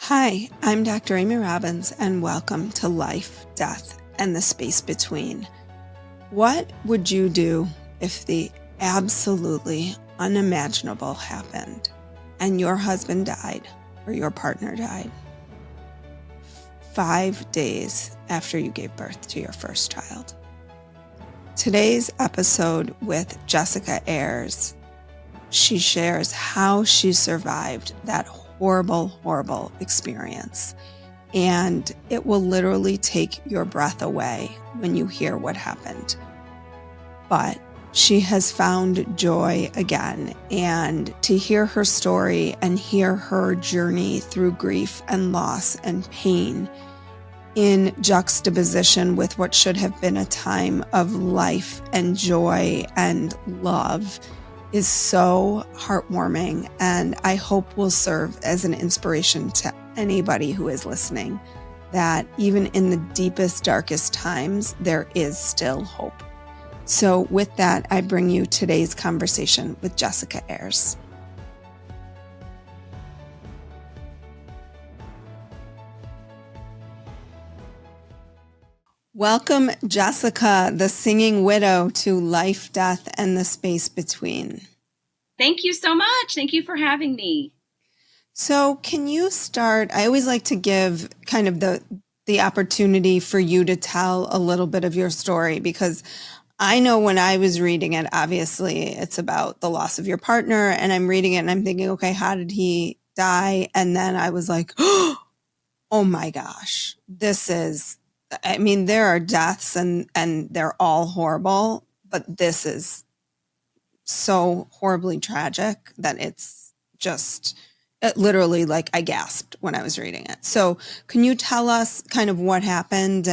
Hi, I'm Dr. Amy Robbins, and welcome to Life, Death, and the Space Between. What would you do if the absolutely unimaginable happened and your husband died or your partner died 5 days after you gave birth to your first child? Today's episode with Jessica Ayers, she shares how she survived that horrible experience. And it will literally take your breath away when you hear what happened. But she has found joy again. And to hear her story and hear her journey through grief and loss and pain in juxtaposition with what should have been a time of life and joy and love is so heartwarming, and I hope will serve as an inspiration to anybody who is listening, that even in the deepest, darkest times, there is still hope. So with that, I bring you today's conversation with Jessica Ayers. Welcome, Jessica, the singing widow, to Life, Death, and the Space Between. Thank you so much. Thank you for having me. So can you start? I always like to give kind of the opportunity for you to tell a little bit of your story, because I know when I was reading it, obviously it's about the loss of your partner, and I'm reading it and I'm thinking, okay, how did he die? And then I was like, oh my gosh, there are deaths and they're all horrible, but this is so horribly tragic that it literally, like, I gasped when I was reading it. So can you tell us kind of what happened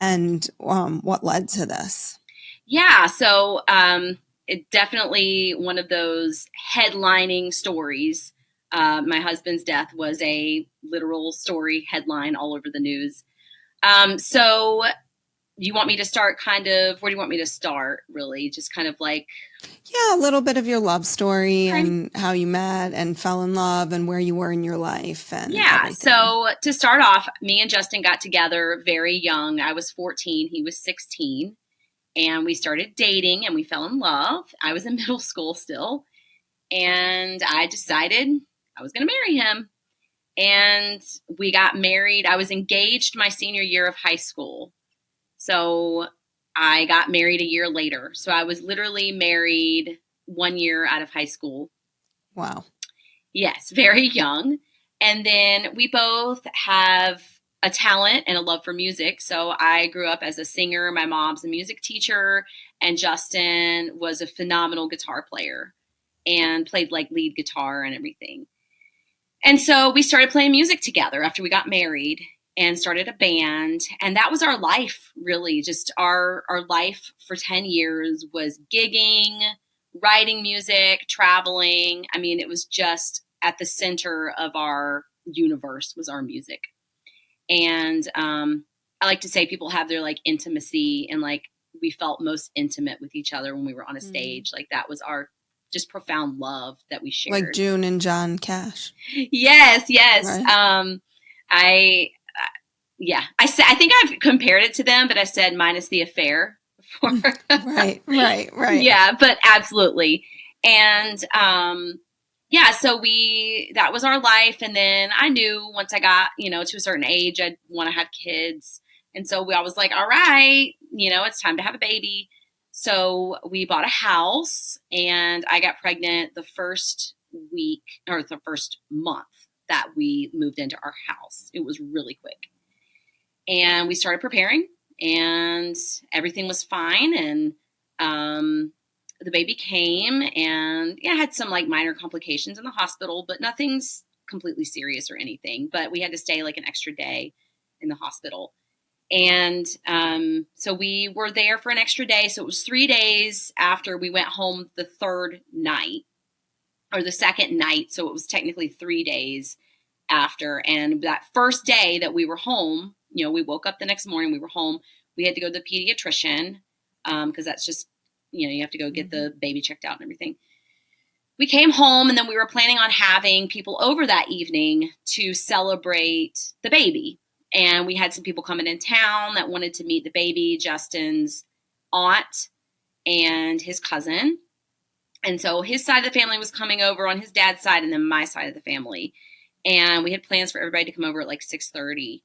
and what led to this? Yeah, so it's definitely one of those headlining stories. My husband's death was a literal story headline all over the news. So you want me to start where do you want me to start, really? Just kind of like... Yeah, a little bit of your love story Okay. and how you met and fell in love and where you were in your life and everything. So to start off, me and Justin got together very young. I was 14, he was 16. And we started dating and we fell in love. I was in middle school still. And I decided I was going to marry him. And we got married. I was engaged my senior year of high school. So I got married a year later. So I was literally married 1 year out of high school. Wow. Yes, very young. And then we both have a talent and a love for music. So I grew up as a singer. My mom's a music teacher, and Justin was a phenomenal guitar player and played like lead guitar and everything. And so we started playing music together after we got married and started a band. And that was our life, really. Just our life for 10 years was gigging, writing music, traveling. I mean, it was just at the center of our universe was our music. And I like to say people have their like intimacy, and like we felt most intimate with each other when we were on a stage. Like that was our just profound love that we shared. Like June and John Cash. Yes. Right. I think I've compared it to them, but I said minus the affair. Right. Yeah, but absolutely. And so that was our life. And then I knew once I got, to a certain age, I'd want to have kids. And so I was like, all right, it's time to have a baby. So we bought a house, and I got pregnant the first week or the first month that we moved into our house. It was really quick. And we started preparing, and everything was fine. And the baby came, and I had some like minor complications in the hospital, but nothing's completely serious or anything. But we had to stay like an extra day in the hospital. And so we were there for an extra day. So it was 3 days after we went home the third night, or the second night. So it was technically 3 days after. And that first day that we were home, we woke up the next morning, we were home. We had to go to the pediatrician because that's just, you have to go get the baby checked out and everything. we came home, and then we were planning on having people over that evening to celebrate the baby. And we had some people coming in town that wanted to meet the baby, Justin's aunt and his cousin. And so his side of the family was coming over on his dad's side, and then my side of the family. And we had plans for everybody to come over at like 6:30.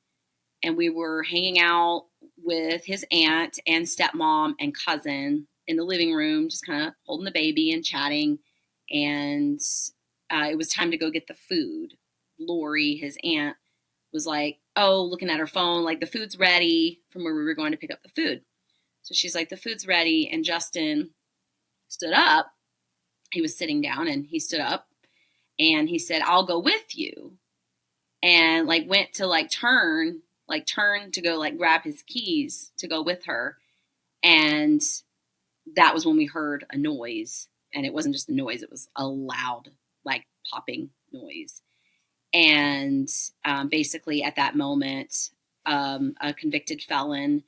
And we were hanging out with his aunt and stepmom and cousin in the living room, just kind of holding the baby and chatting. And it was time to go get the food. Lori, his aunt, was like, oh, looking at her phone, like, the food's ready, from where we were going to pick up the food. So she's like, the food's ready. And Justin stood up. He was sitting down, and he stood up and he said, I'll go with you. And like went to turn to go grab his keys to go with her. And that was when we heard a noise. And it wasn't just a noise, it was a loud, popping noise. And basically at that moment, a convicted felon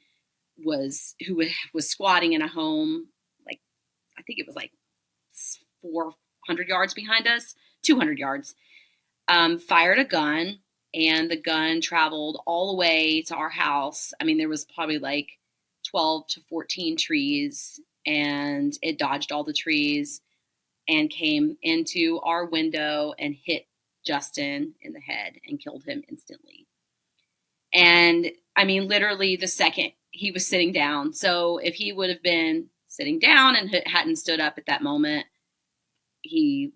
who was squatting in a home, I think it was 400 yards behind us, 200 yards, fired a gun, and the gun traveled all the way to our house. I mean, there was probably 12 to 14 trees, and it dodged all the trees and came into our window and hit Justin in the head and killed him instantly. And I mean, literally the second he was sitting down. So if he would have been sitting down and hadn't stood up at that moment, it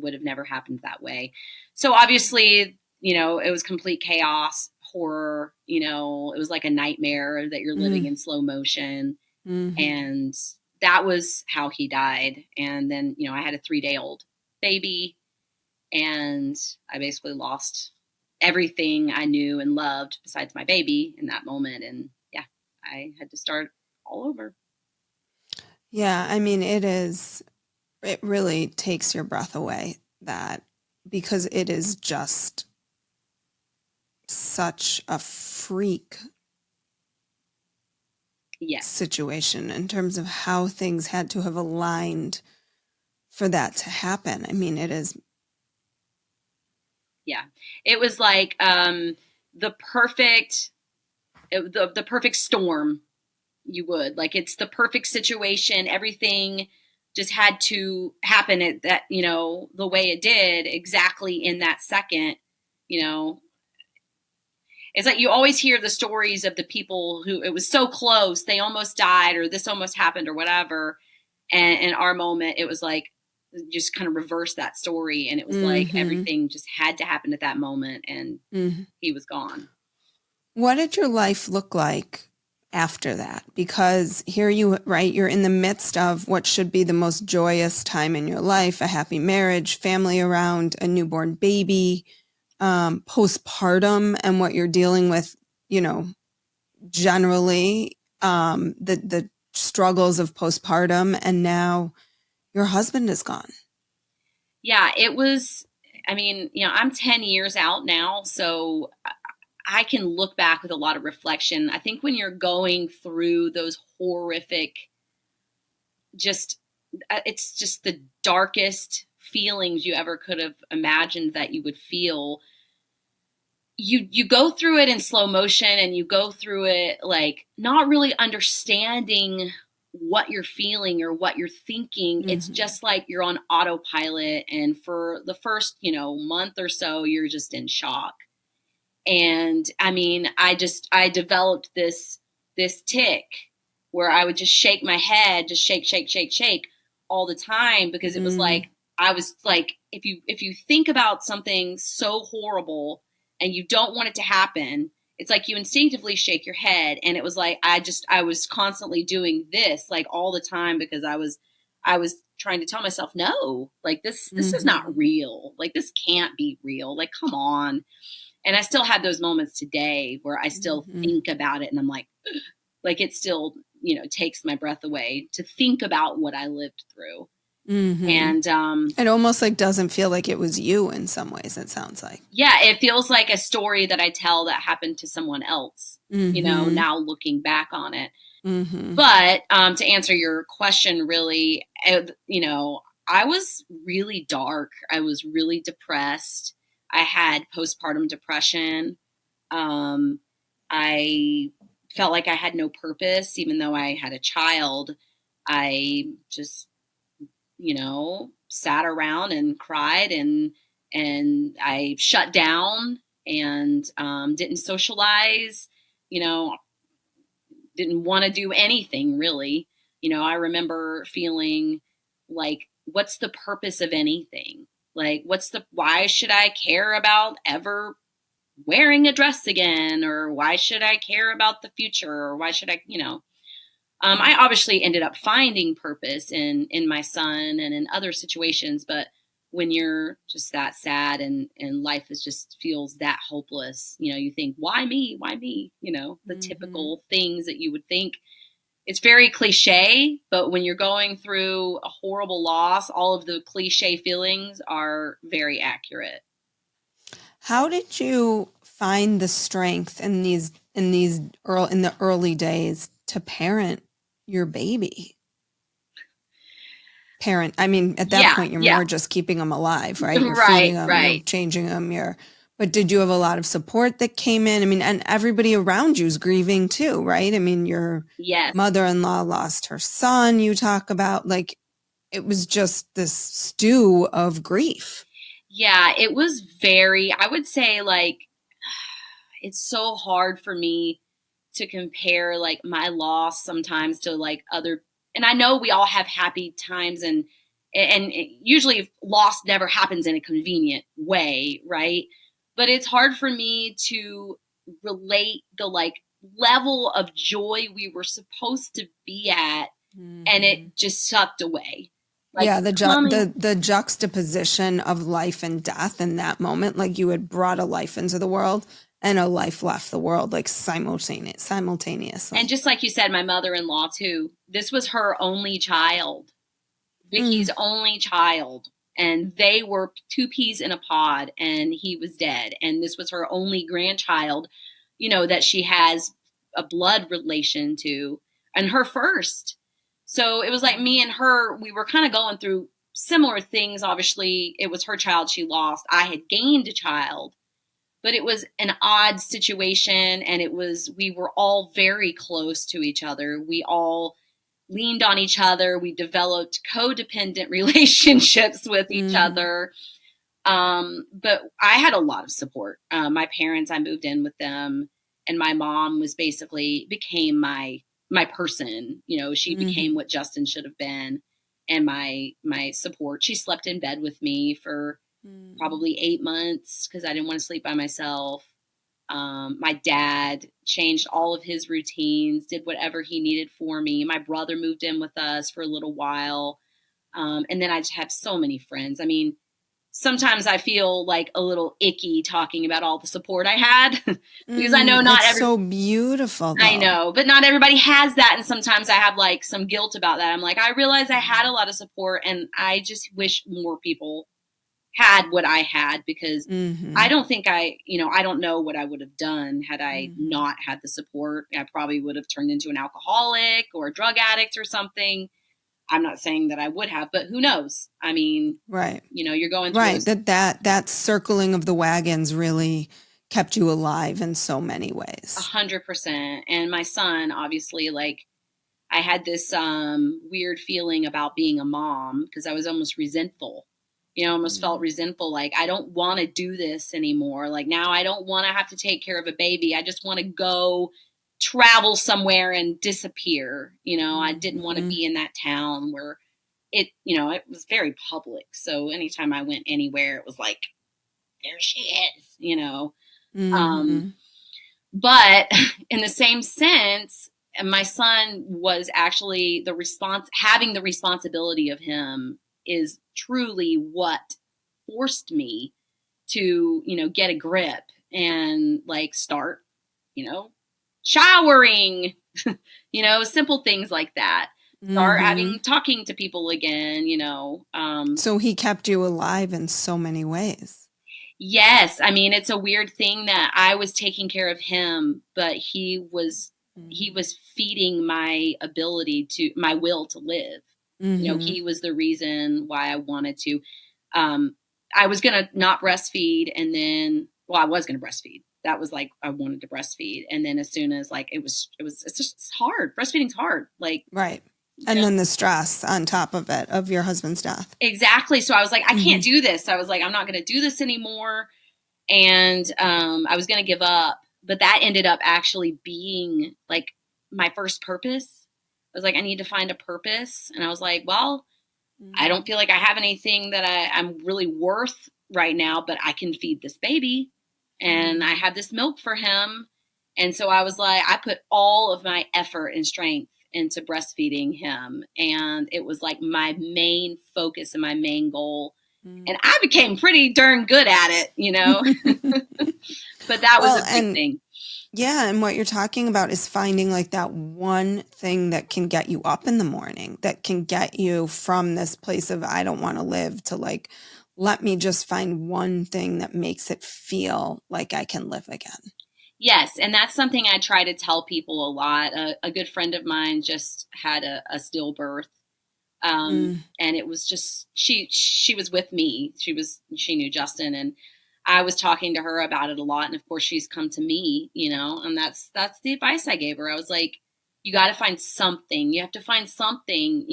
would have never happened that way. So obviously, it was complete chaos, horror, it was like a nightmare that you're living in slow motion. Mm-hmm. And that was how he died. And then, I had a 3-day-old baby, and I basically lost everything I knew and loved besides my baby in that moment. And yeah, I had to start all over. Yeah. I mean, it really takes your breath away, because it is just such a freak situation in terms of how things had to have aligned for that to happen. I mean, it is. Yeah, it was the perfect storm. It's the perfect situation. Everything just had to happen at that, the way it did, exactly in that second. It's like you always hear the stories of the people who it was so close, they almost died, or this almost happened, or whatever. And in our moment, it was just kind of reverse that story. And it was everything just had to happen at that moment, and he was gone. What did your life look like after that? Because here you're in the midst of what should be the most joyous time in your life, a happy marriage, family around, a newborn baby, postpartum, and what you're dealing with, generally, the struggles of postpartum, and now your husband is gone. Yeah, it was, I'm 10 years out now, so I can look back with a lot of reflection. I think when you're going through those horrific, it's just the darkest feelings you ever could have imagined that you would feel. You go through it in slow motion, and you go through it not really understanding what you're feeling or what you're thinking. Mm-hmm. It's just you're on autopilot. And for the first, month or so, you're just in shock. And I developed this tic where I would just shake my head, just shake all the time, because it was I was if you think about something so horrible and you don't want it to happen, it's you instinctively shake your head. And it was I was constantly doing this all the time, because I was trying to tell myself, no, this is not real. This can't be real. Come on. And I still have those moments today where I still think about it, and I'm it still, takes my breath away to think about what I lived through. Mm-hmm. And it almost doesn't feel like it was you in some ways, it sounds like. Yeah, it feels like a story that I tell that happened to someone else, now looking back on it. Mm-hmm. But to answer your question, really, I was really dark. I was really depressed. I had postpartum depression. Um, I felt like I had no purpose, even though I had a child. I just, sat around and cried, and I shut down, and didn't socialize. You know, didn't want to do anything really. I remember feeling like, what's the purpose of anything? Like, why should I care about ever wearing a dress again? Or why should I care about the future? Or why should I obviously ended up finding purpose in my son and in other situations, but when you're just that sad and life is just feels that hopeless, you think, why me? Why me? The typical things that you would think. It's very cliche, but when you're going through a horrible loss, all of the cliche feelings are very accurate. How did you find the strength in the early days to parent your baby? I mean, at that point, you're more just keeping them alive, right? You're feeding them, you're changing them, but did you have a lot of support that came in? I mean, and everybody around you is grieving too, right? I mean, your mother-in-law lost her son, you talk about, like, it was just this stew of grief. Yeah, it was I would say, like, it's so hard for me to compare, like, my loss sometimes to, like, other, and I know we all have happy times, and usually loss never happens in a convenient way, right? But it's hard for me to relate the, like, level of joy we were supposed to be at, and it just sucked away. Like, the juxtaposition of life and death in that moment, like you had brought a life into the world and a life left the world, like simultaneously. And just like you said, my mother-in-law too, this was her only child, Vicky's only child. And they were two peas in a pod, and he was dead. And this was her only grandchild, that she has a blood relation to, and her first. So it was like me and her, we were kind of going through similar things. Obviously, it was her child she lost. I had gained a child, but it was an odd situation. And we were all very close to each other. We all leaned on each other. We developed codependent relationships with each other. But I had a lot of support. My parents, I moved in with them, and my mom became my person. She became what Justin should have been, and my support. She slept in bed with me for probably 8 months because I didn't want to sleep by myself. My dad changed all of his routines, did whatever he needed for me. My brother moved in with us for a little while. And then I just have so many friends. I mean, sometimes I feel like a little icky talking about all the support I had because I know it's so beautiful, though. I know, but not everybody has that. And sometimes I have like some guilt about that. I'm like, I realize I had a lot of support, and I just wish more people had what I had, because I don't think I don't know what I would have done had I not had the support. I probably would have turned into an alcoholic or a drug addict or something. I'm not saying that I would have, but who knows? I mean, right. You're going through that circling of the wagons really kept you alive in so many ways. 100%. And my son, obviously, like, I had this weird feeling about being a mom because I was almost resentful. Almost felt resentful. Like, I don't want to do this anymore. Like, now I don't want to have to take care of a baby. I just want to go travel somewhere and disappear. I didn't want to be in that town where it was very public. So anytime I went anywhere, it was like, there she is, But in the same sense, my son was actually having the responsibility of him is truly what forced me to, get a grip and, like, start, showering, simple things like that. Start talking to people again, So he kept you alive in so many ways. Yes. I mean, it's a weird thing that I was taking care of him, but he was feeding my will to live. Mm-hmm. He was the reason why I wanted to. I was going to not breastfeed, and then, well, I was going to breastfeed. That was like, I wanted to breastfeed. And then as soon as like, it's hard. Breastfeeding's hard. Like, Right. And then the stress on top of it, of your husband's death. exactly. So I was like, I Mm-hmm. can't do this. I was like, I'm not going to do this anymore. And I was going to give up. But that ended up actually being like my first purpose. I was like, I need to find a purpose. And I was like, well, I don't feel like I have anything that I'm really worth right now, but I can feed this baby and I have this milk for him. And so I was like, I put all of my effort and strength into breastfeeding him. And it was like my main focus and my main goal. And I became pretty darn good at it, but that was a big thing. Yeah. And what you're talking about is finding like that one thing that can get you up in the morning, that can get you from this place of, I don't want to live, to like, let me just find one thing that makes it feel like I can live again. Yes. And that's something I try to tell people a lot. A good friend of mine just had a stillbirth. And it was just, she was with me. She knew Justin, and I was talking to her about it a lot. And of course she's come to me, and that's the advice I gave her. I was like, you got to find something. You have to find something,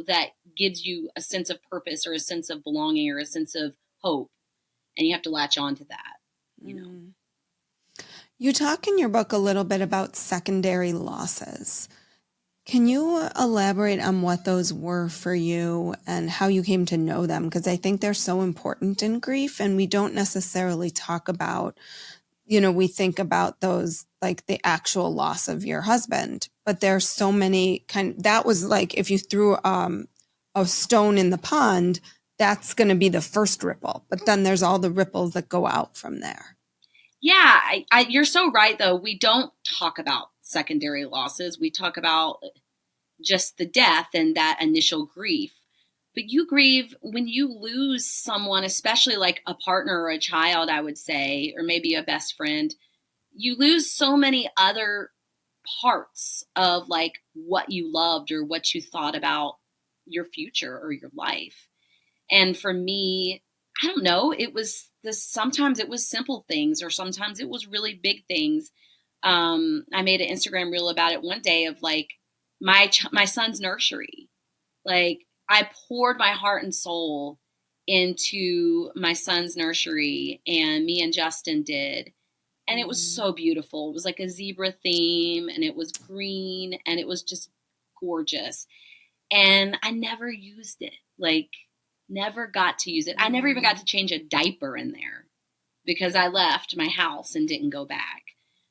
that gives you a sense of purpose or a sense of belonging or a sense of hope. And you have to latch on to that, You talk in your book a little bit about secondary losses. Can you elaborate on what those were for you and how you came to know them? Because I think they're so important in grief, and we don't necessarily talk about, we think about those like the actual loss of your husband, but there's so many that was like if you threw a stone in the pond, that's going to be the first ripple, but then there's all the ripples that go out from there. Yeah, you're so right, though. We don't talk about secondary losses. We talk about just the death and that initial grief. But you grieve when you lose someone, especially like a partner or a child, I would say, or maybe a best friend. You lose so many other parts of like what you loved or what you thought about your future or your life. And for me, I don't know, it was this, sometimes it was simple things or sometimes it was really big things. I made an Instagram reel about it one day of like my son's nursery. Like I poured my heart and soul into my son's nursery, and me and Justin did. And it was so beautiful. It was like a zebra theme, and it was green, and it was just gorgeous. And I never used it. Like never got to use it. I never even got to change a diaper in there because I left my house and didn't go back.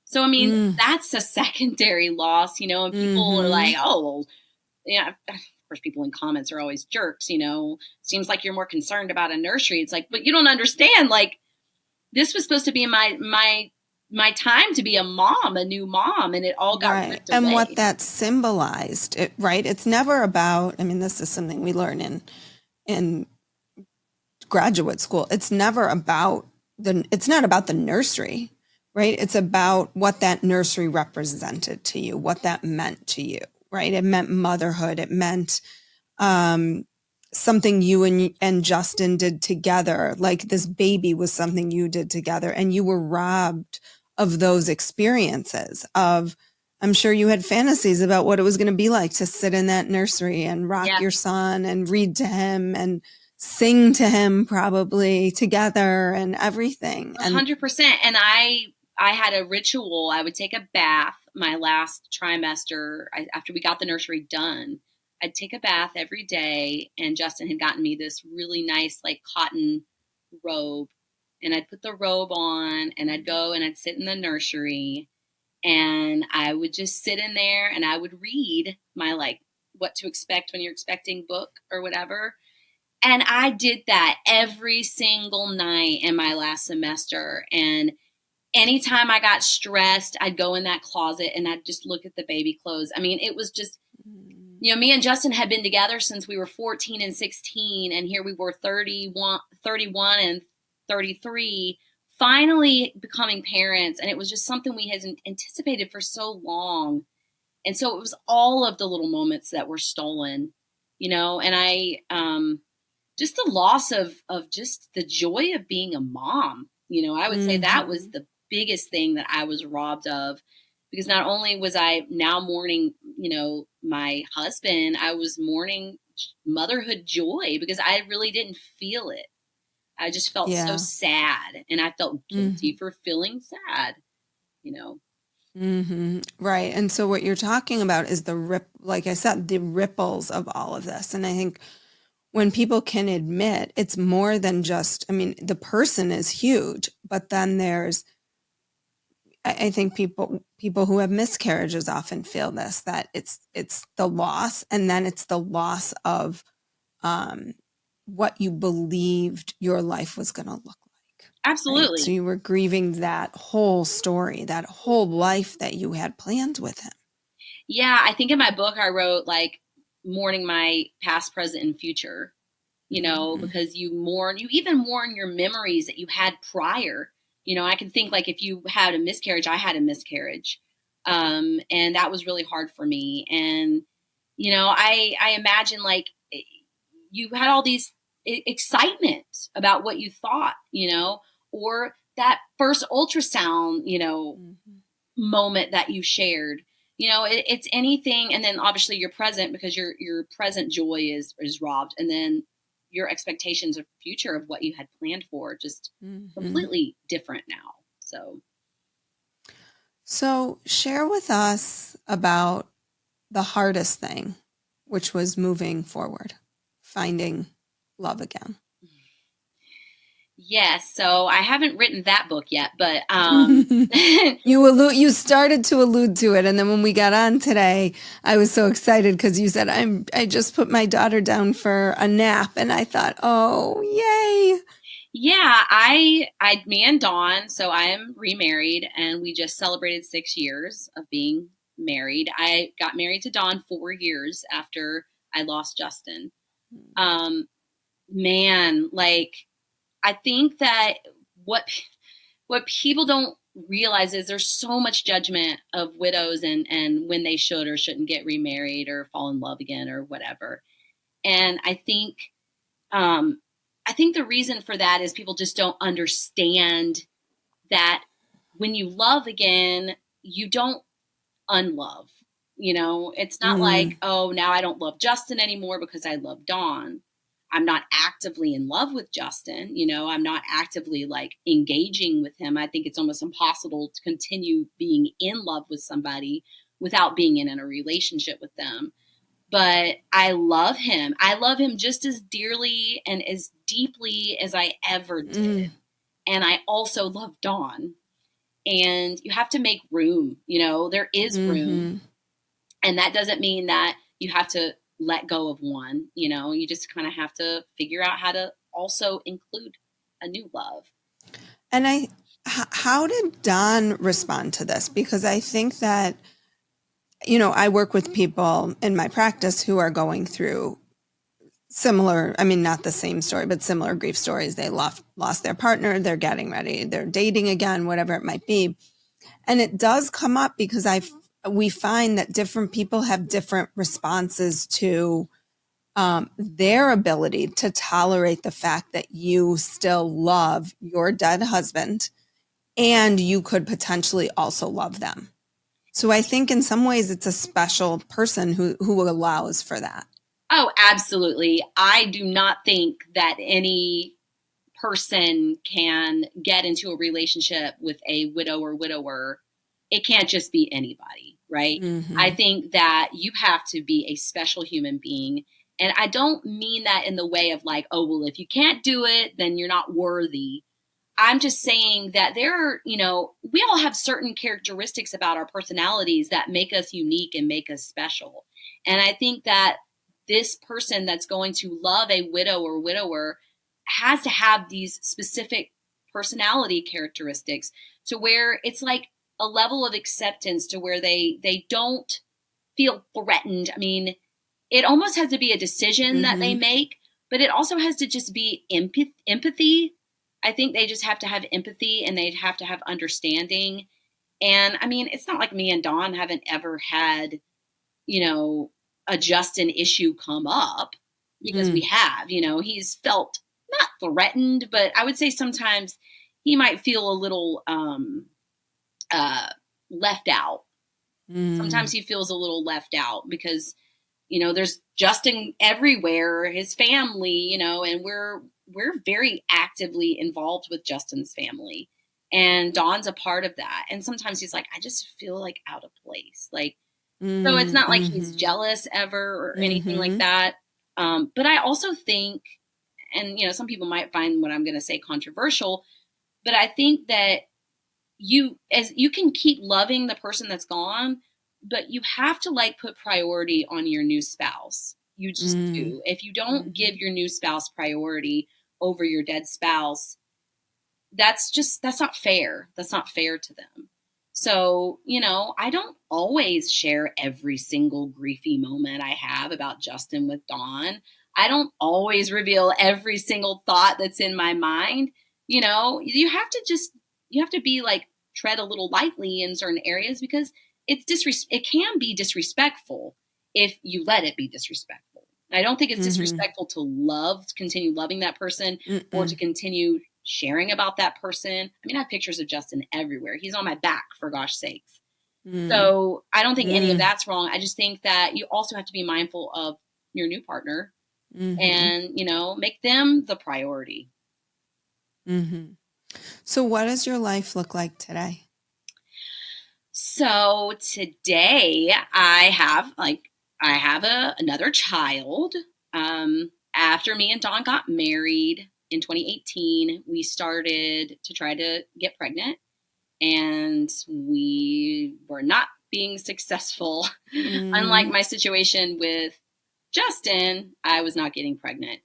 So, I mean, that's a secondary loss, and people are like, oh, well, yeah, of course, people in comments are always jerks, seems like you're more concerned about a nursery. It's like, but you don't understand. Like, this was supposed to be my time to be a mom, a new mom, and it all got ripped away. And what that symbolized, right? It's never about, I mean, this is something we learn in graduate school. It's never about it's not about the nursery, right? It's about what that nursery represented to you, what that meant to you, right? It meant motherhood. It meant something you and Justin did together. Like this baby was something you did together, and you were robbed of those experiences of, I'm sure you had fantasies about what it was going to be like to sit in that nursery and rock your son and read to him and sing to him probably together and everything. 100%. And I had a ritual. I would take a bath my last trimester after we got the nursery done. I'd take a bath every day, and Justin had gotten me this really nice like cotton robe, and I'd put the robe on and I'd go and I'd sit in the nursery, and I would just sit in there and I would read my like what to expect when you're expecting book or whatever. And I did that every single night in my last semester. And anytime I got stressed, I'd go in that closet and I'd just look at the baby clothes. I mean, it was just, me and Justin had been together since we were 14 and 16. And here we were 31 and 33, finally becoming parents. And it was just something we had anticipated for so long. And so it was all of the little moments that were stolen, and just the loss of just the joy of being a mom. I would say that was the biggest thing that I was robbed of, because not only was I now mourning, my husband, I was mourning motherhood joy, because I really didn't feel it. I just felt so sad, and I felt guilty for feeling sad, Right. And so what you're talking about is like I said, the ripples of all of this. And I think when people can admit it's more than just, the person is huge, but then I think people who have miscarriages often feel this, that it's the loss, and then it's the loss of what you believed your life was going to look like. Absolutely. Right? So you were grieving that whole story, that whole life that you had planned with him. Yeah, I think in my book I wrote like mourning my past, present, and future, because you even mourn your memories that you had prior. I can think like if you had a miscarriage, I had a miscarriage. And that was really hard for me. And, I imagine like you had all these excitement about what you thought, or that first ultrasound, moment that you shared. It's anything. And then obviously you're present, because your present joy is robbed. And then your expectations of future of what you had planned for just completely different now. So share with us about the hardest thing, which was moving forward, finding love again. Yes. So I haven't written that book yet, but you started to allude to it, and then when we got on today, I was so excited because you said I just put my daughter down for a nap, and I thought, oh, yay! Yeah, me and Dawn. So I'm remarried, and we just celebrated 6 years of being married. I got married to Dawn 4 years after I lost Justin. Man, like, I think that what people don't realize is there's so much judgment of widows and when they should or shouldn't get remarried or fall in love again or whatever. And I think the reason for that is people just don't understand that when you love again, you don't unlove. It's not like, oh, now I don't love Justin anymore because I love Dawn. I'm not actively in love with Justin. I'm not actively like engaging with him. I think it's almost impossible to continue being in love with somebody without being in a relationship with them. But I love him. I love him just as dearly and as deeply as I ever did. And I also love Dawn. And you have to make room. There is room. And that doesn't mean that you have to let go of one. You just kind of have to figure out how to also include a new love. And how did Dawn respond to this? Because I think that, I work with people in my practice who are going through similar, not the same story, but similar grief stories. They lost their partner, they're getting ready, they're dating again, whatever it might be. And it does come up because we find that different people have different responses to their ability to tolerate the fact that you still love your dead husband and you could potentially also love them. So I think in some ways it's a special person who allows for that. Oh, absolutely. I do not think that any person can get into a relationship with a widow or widower. It can't just be anybody, right? I think that you have to be a special human being. And I don't mean that in the way of like, oh, well, if you can't do it, then you're not worthy. I'm just saying that we all have certain characteristics about our personalities that make us unique and make us special. And I think that this person that's going to love a widow or widower has to have these specific personality characteristics to where it's like a level of acceptance to where they don't feel threatened. It almost has to be a decision that they make, but it also has to just be empathy. I think they just have to have empathy and they'd have to have understanding. And it's not like me and Dawn haven't ever had, a Justin issue come up, because we have, he's felt not threatened, but I would say sometimes he might feel a little left out. Sometimes he feels a little left out because, there's Justin everywhere, his family, and we're very actively involved with Justin's family. And Dawn's a part of that. And sometimes he's like, I just feel like out of place. Like, so it's not like he's jealous ever or anything like that. But I also think, and some people might find what I'm going to say controversial, but I think that you can keep loving the person that's gone, but you have to like put priority on your new spouse. You just do. If you don't give your new spouse priority over your dead spouse, that's not fair. That's not fair to them. So, I don't always share every single griefy moment I have about Justin with Dawn. I don't always reveal every single thought that's in my mind. You have to be like, tread a little lightly in certain areas, because it can be disrespectful if you let it be disrespectful. I don't think it's disrespectful to continue loving that person or to continue sharing about that person. I mean, I have pictures of Justin everywhere. He's on my back, for gosh sakes. So I don't think any of that's wrong. I just think that you also have to be mindful of your new partner and, make them the priority. So what does your life look like today? So today I have another child. After me and Dawn got married in 2018, we started to try to get pregnant, and we were not being successful. Unlike my situation with Justin, I was not getting pregnant.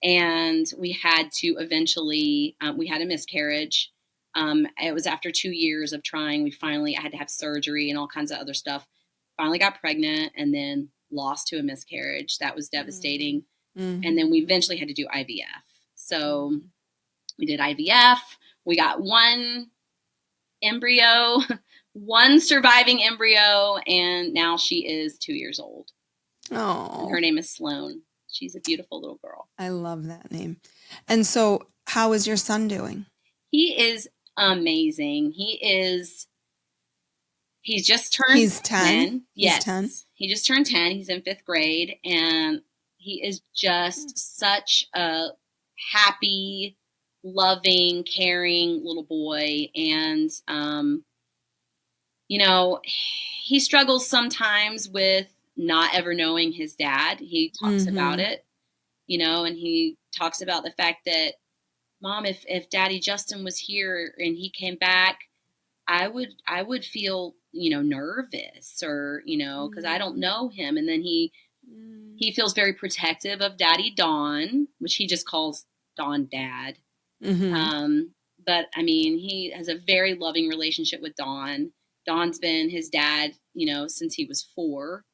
And we had to eventually, we had a miscarriage. It was after 2 years of trying. I had to have surgery and all kinds of other stuff. Finally got pregnant and then lost to a miscarriage. That was devastating. And then we eventually had to do IVF. So we did IVF. We got one embryo, one surviving embryo, and now she is 2 years old. Oh, her name is Sloan. She's a beautiful little girl. I love that name. And so how is your son doing? He is amazing. He's just turned He's 10. Yes. He's 10. He just turned 10. He's in 5th grade, and he is just such a happy, loving, caring little boy. And, he struggles sometimes with not ever knowing his dad. He talks about it, and he talks about the fact that, Mom, if Daddy Justin was here and he came back, I would feel, nervous or, because I don't know him. And then he feels very protective of Daddy Don, which he just calls Don Dad. But I mean, he has a very loving relationship with Don. Don's been his dad, since he was 4.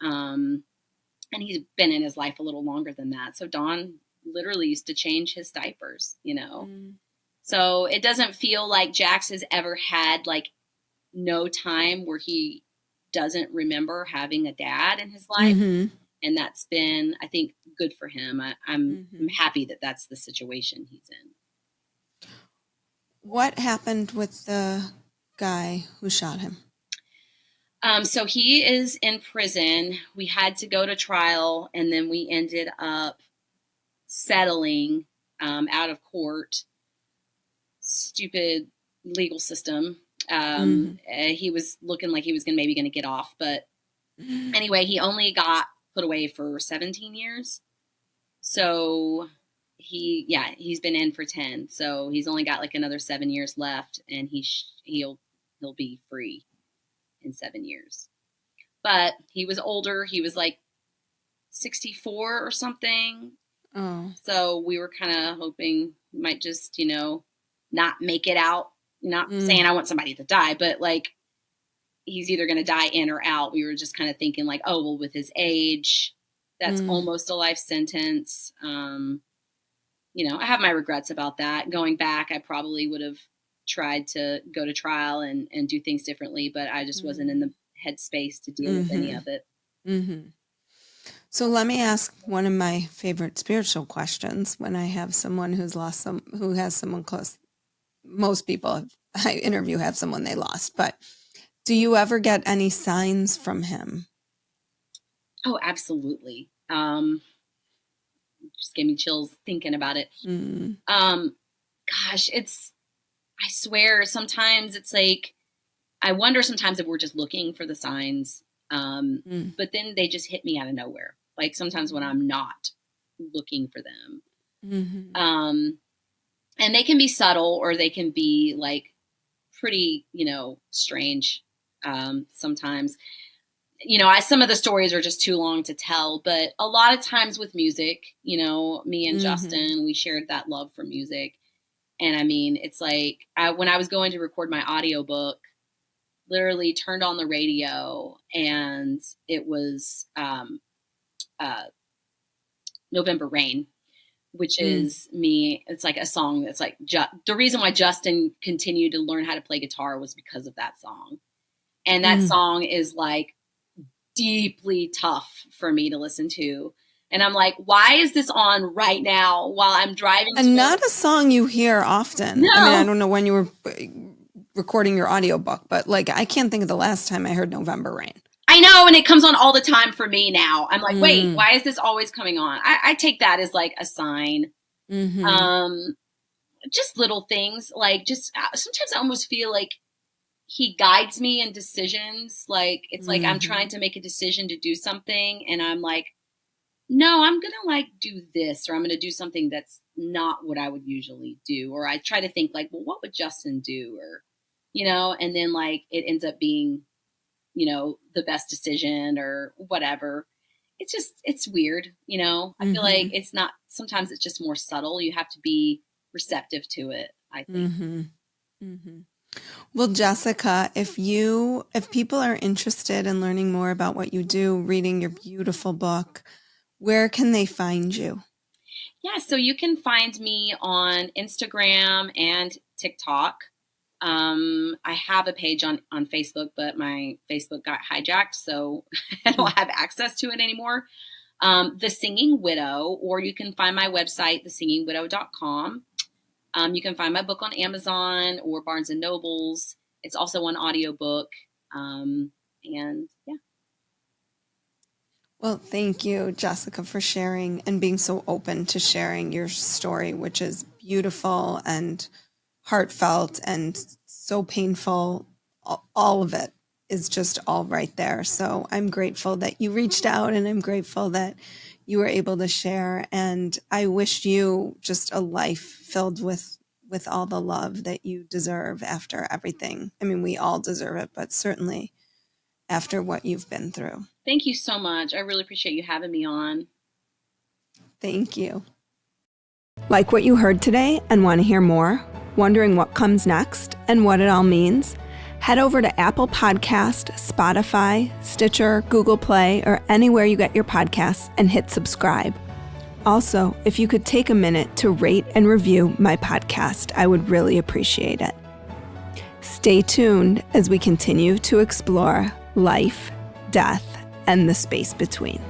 And he's been in his life a little longer than that. So Don literally used to change his diapers, So it doesn't feel like Jax has ever had like no time where he doesn't remember having a dad in his life. And that's been, I think, good for him. I'm happy that that's the situation he's in. What happened with the guy who shot him? So he is in prison. We had to go to trial, and then we ended up settling out of court. Stupid legal system. He was looking like he was maybe going to get off, but anyway, he only got put away for 17 years. So he's been in for 10. So he's only got like another 7 years left, and he'll be free in 7 years. But he was older. He was like 64 or something. Oh. So we were kind of hoping he might just, not make it out. Not saying I want somebody to die, but like he's either going to die in or out. We were just kind of thinking like, oh, well, with his age, that's almost a life sentence. I have my regrets about that. Going back, I probably would have tried to go to trial and do things differently, but I just wasn't in the headspace to deal with any of it. So let me ask one of my favorite spiritual questions when I have someone who has someone close. Most people I interview have someone they lost, but do you ever get any signs from him? Oh, absolutely. Just gave me chills thinking about it. Gosh, I swear sometimes it's like, I wonder sometimes if we're just looking for the signs. But then they just hit me out of nowhere. Like sometimes when I'm not looking for them. And they can be subtle or they can be like pretty, strange. Sometimes, some of the stories are just too long to tell, but a lot of times with music, me and Justin, we shared that love for music. And I mean, it's like when I was going to record my audiobook, literally turned on the radio and it was November Rain, which is me. It's like a song that's like the reason why Justin continued to learn how to play guitar was because of that song. And that song is like deeply tough for me to listen to. And I'm like, why is this on right now while I'm driving? And not a song you hear often. No. I mean, I don't know when you were recording your audiobook, but like, I can't think of the last time I heard November Rain. I know. And it comes on all the time for me now. I'm like, wait, why is this always coming on? I take that as like a sign. Just little things like sometimes I almost feel like he guides me in decisions. Like, it's like I'm trying to make a decision to do something. And I'm like, no, I'm going to like do this, or I'm going to do something that's not what I would usually do. Or I try to think like, well, what would Justin do? Or, and then like it ends up being, the best decision or whatever. It's weird. I feel like it's not, sometimes it's just more subtle. You have to be receptive to it, I think. Well, Jessica, if people are interested in learning more about what you do, reading your beautiful book, where can they find you? Yeah, so you can find me on Instagram and TikTok. I have a page on Facebook, but my Facebook got hijacked, so I don't have access to it anymore. The Singing Widow, or you can find my website, thesingingwidow.com. You can find my book on Amazon or Barnes and Nobles. It's also an audiobook. And yeah. Well, thank you, Jessica, for sharing and being so open to sharing your story, which is beautiful and heartfelt and so painful. All of it is just all right there. So I'm grateful that you reached out, and I'm grateful that you were able to share. And I wish you just a life filled with all the love that you deserve after everything. I mean, we all deserve it, but certainly after what you've been through. Thank you so much. I really appreciate you having me on. Thank you. Like what you heard today and want to hear more? Wondering what comes next and what it all means? Head over to Apple Podcast, Spotify, Stitcher, Google Play, or anywhere you get your podcasts and hit subscribe. Also, if you could take a minute to rate and review my podcast, I would really appreciate it. Stay tuned as we continue to explore life, death, and the space between.